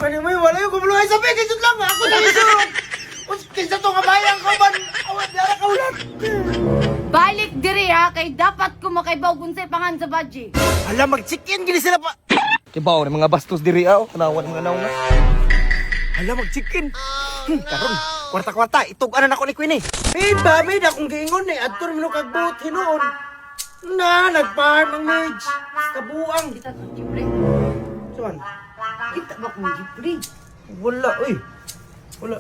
Kani mo wala yung kumuluhay sa pekisot lang. Ako na isurok. Kinsa to nga bayang kauban. Awan, dara kaulan. Balik diri ha, kay dapat ko makaibaw kung sa'y pangan sa badji. Hala, mag-chicken gini sila pa. Kibaw ni mga bastos diri aw, tanawan mga nauna. Hala, mag-chicken. Karon, kwarta-kwarta, itug-anan ako ni Queen eh. Babid, akong giingon eh. Adtor mo kagbot, hinoon. Na, nag-farm ang mage. Kabuang. Kita to, Jipre. Saan? Kita ba kung Jipre? Wala, uy. Wala.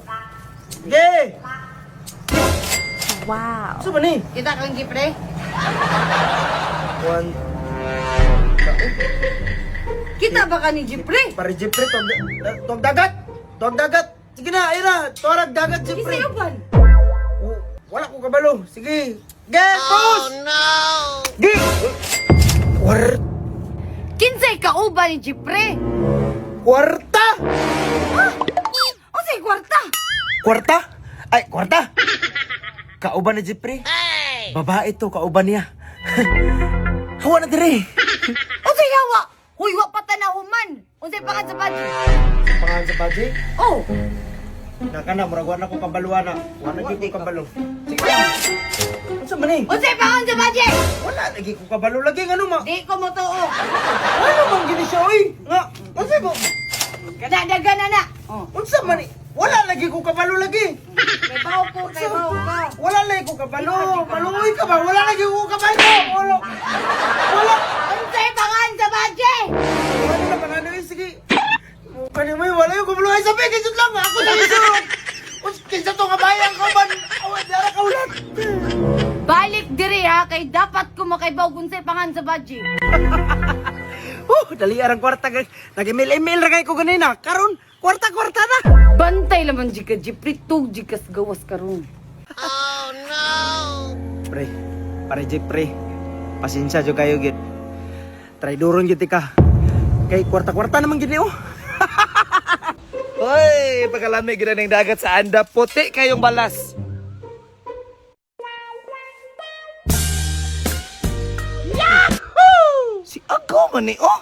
Ge! Wow. Saan ba ni? Kita kang Jipre? One. Kita ba ka ni Jipre? Pare Jeffrey, tuwag dagat. Tuwag dagat. Sige na, ayun na. Tuwarag dagat, Jeffrey. Isa yaban. Wala ko kabalo. Sige. Get, boss! Oh, no! Gi! Kinsay kauba ni Jipre? Kwarta! O say kwarta? Kwarta? Ay, kwarta! Kauban ni Jeffrey. Babae to, kauban niya. Hawa na dire. O say yawa? Huy, wa pa tanahuman. O say pangan sa badji. Pangalan sa baji? Oh, Nakana, murag wala ko kabaluan na. Wala lagi ko kabalo. Sige. Ano sa mani? o say pangan sa badji. Wala lagi ko kabalo. Lagi nga ma. Di ko mo tuo. Ano bang gini siya, oy? Nga, ano sa mo? Kadadagan na na. Oh. Unsa man ni? Wala lagi ko kabalo lagi. Kay baw ko, kay baw ka. Wala lagi ko kabalo. Maluoy ka ba? Wala lagi ko kabalo. Wala. Wala. O say pangan sa badji. Wala na panano eh. Sige. Kani mo wala yung kabalo. Ay sabi, kisot lang. Ako na isurok. Kinsa to nga bayang kauban. Awan, dara kaulan. Balik diri ha, kay dapat ko makaibaw kung sa'y pangan sa badji. Dali arang kwarta. Nag-email-email ra kay ko ganina. Karon, kwarta-kwarta na. Bantay laman jika Jipre, tug jikas gawas karon. Pre, pare Jeep pre. Pasensya jo kayo gid. Try duron gid ka. Kay kwarta-kwarta naman gid oh. Hoy, pagkalami gid ng dagat sa anda, puti kayong balas. Yahoo! Si Agaw man ni oh.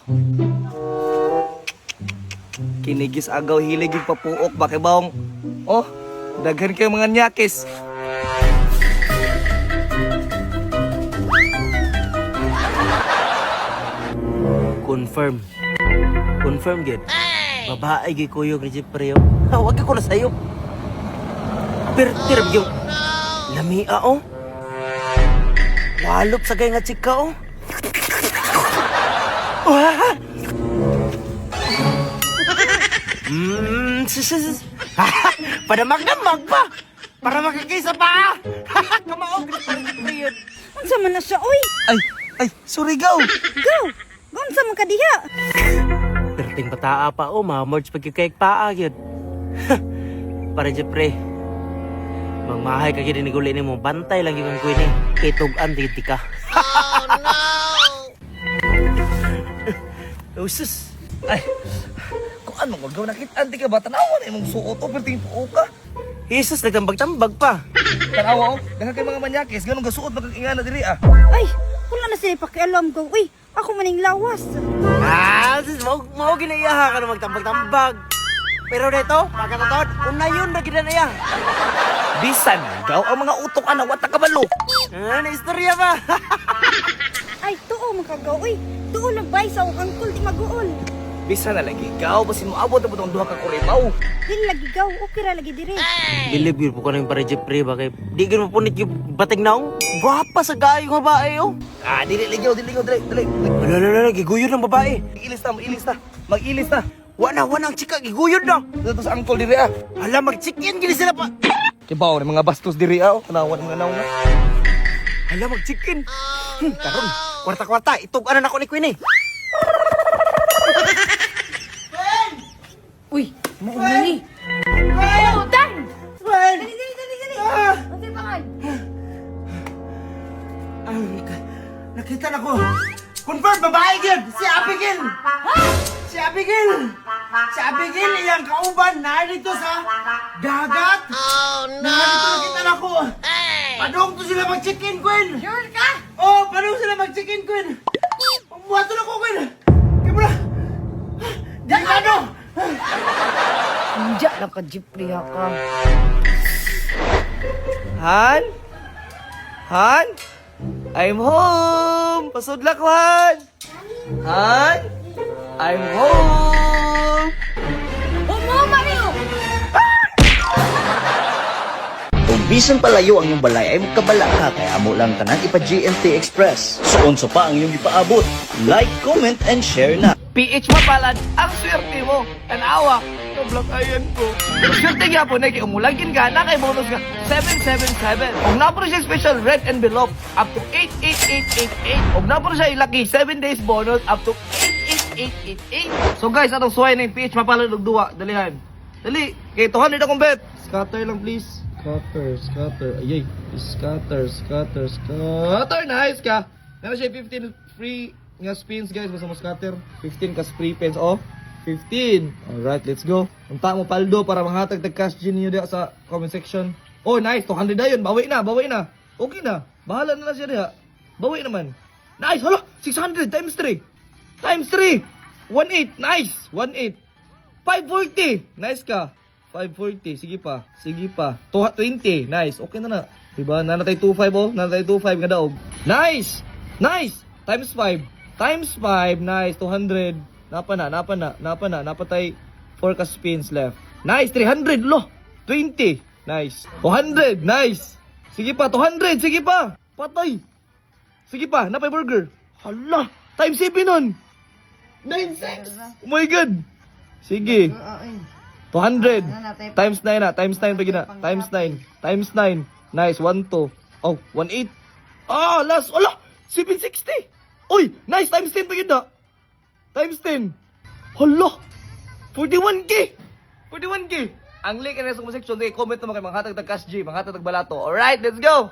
Kinigis agaw hilig yung papuok bakit baong oh, daghan kayo mga nyakis. Confirm. Confirm gid. Babae gi kuyog ni Jeffrey. Wag ako na sayo. Pertir yung lamia oh. Walop sa gay nga chika oh. Wah! Sis. Padamag-damag pa. Para makikisa pa. Kamaog ni Jeffrey. Unsa man na siya, oy? Ay, sorry gaw. Go! Unsa man ka diha? Perting pataa pa oh, ma-merge pagkikaik paa gyud. Para Jeffrey. Mangmahay ka gyud ni guli nimo, bantay lang yung kuy ni. Kitug-an tigid ka. Usus. Ay, kung ano magaw nakita anti ka ba tanawan imong suot o perting puok ka. Jesus, nagtambag-tambag pa. Tanawa oh, daghan kay mga manyakis ganun gasuot magingana diri ah. Ay, wala na sila pakialam ko. Uy, ako maning lawas. Sis, mau ginaiyaha ka na magtambag-tambag. Pero dito, pagkatotod, unayon na gina na iya. Bisan gaw ang mga utok ana wa ta kabalo. Na istorya ba? Ay, tuo makagaw. Uy, tuo lang bay sa akong angkol di maguol. Bisan na lagi gaw basin mo abot na butong duha ka kurimaw. Dili lagi gaw, okay ra lagi dire. Believe yun po ka ng para Jeffrey ba kay di gano'n po yung bating naong. Gwapa sa gayong babae oh. Ah, dili dili dili. Wala, giguyod ng babae. Mag-ilis ta. Wana ang chika, giguyod na. Dito sa angkol diri ah. Hala, mag-chicken gini sila pa. Kibaw ni mga bastos diri aw, tanawan mga nauna. Hala, mag-chicken. Karon, kwarta-kwarta, itug-anan ako ni Queen eh. Uy, mauna ni. Oh, Dan! Dali. O say pangan. Nakita na ko. Confirm, babae yun. Si Abigail. Si Abigail, iyang kauban. Narito sa dagat. Narito nakita na ko. Padung to sila mag-chicken, Queen. Sure ka? Oh, padung sila mag-chicken, Queen. Buhato na ko, Queen. Kaya mo na. Delikado. Hindi naka-jeepri ka. Han? Han? I'm home! Pasudlak ko, Han! Han? I'm home! Umo, Mario! Kung bisan palayo ang iyong balay ay magkabala ka kaya amo lang tanan ipa GMT Express. Suon sa pa ang iyong ipaabot. Like, comment, and share na. PH Mapalad, ang swerte mo. Tanawa, sobrang ayan ko. Swerte nga po na umulagin ka na kay bonus ka 777. Kung na po siya special red envelope up to 88888. Kung na po siya ilaki 7 days bonus up to 88888. So guys, atong suway na yung PH Mapalad og duwa. Dalihan. Dali, kay 200 akong bet. Scatter lang please. Scatter. Ayay. Scatter. Nice ka. Meron siya 15 free nga spins guys. Basta mo scatter. 15 ka free pens. Oh. 15. Alright, let's go. Unta mo paldo para manghatag tag cash gin niyo diha sa comment section. Oh, nice. 200 na yun. Bawi na. Okay na. Bahala na siya diha. Bawi naman. Nice. Hala. 600 times 3. 18. Nice. 18. 540. Nice ka. 540. Sige pa. 20. Nice. Okay na na. Diba? Nanatay 25 oh. Nanatay 25 nga daog. Nice. Times 5. Nice. 200. Napa na. Napatay 4 ka spins left. Nice. 300. Lo. 20. Nice. 200. Nice. Sige pa. 200. Sige pa. Patay. Sige pa. Napay burger. Hala. Times 7 nun. 96. Oh my God. Sige. 200. Times 9 na. Times 9 pagi na. Times 9. Nice. 1, 2. Oh, 18. Ah, last. Ala. 760. Uy, nice. Times 10 pagi na. Times 10. Hala. 41k. Ang link na sa comment section. Comment naman kay mga hatag tag cash G. Mga hatag tag balato. Alright, let's go.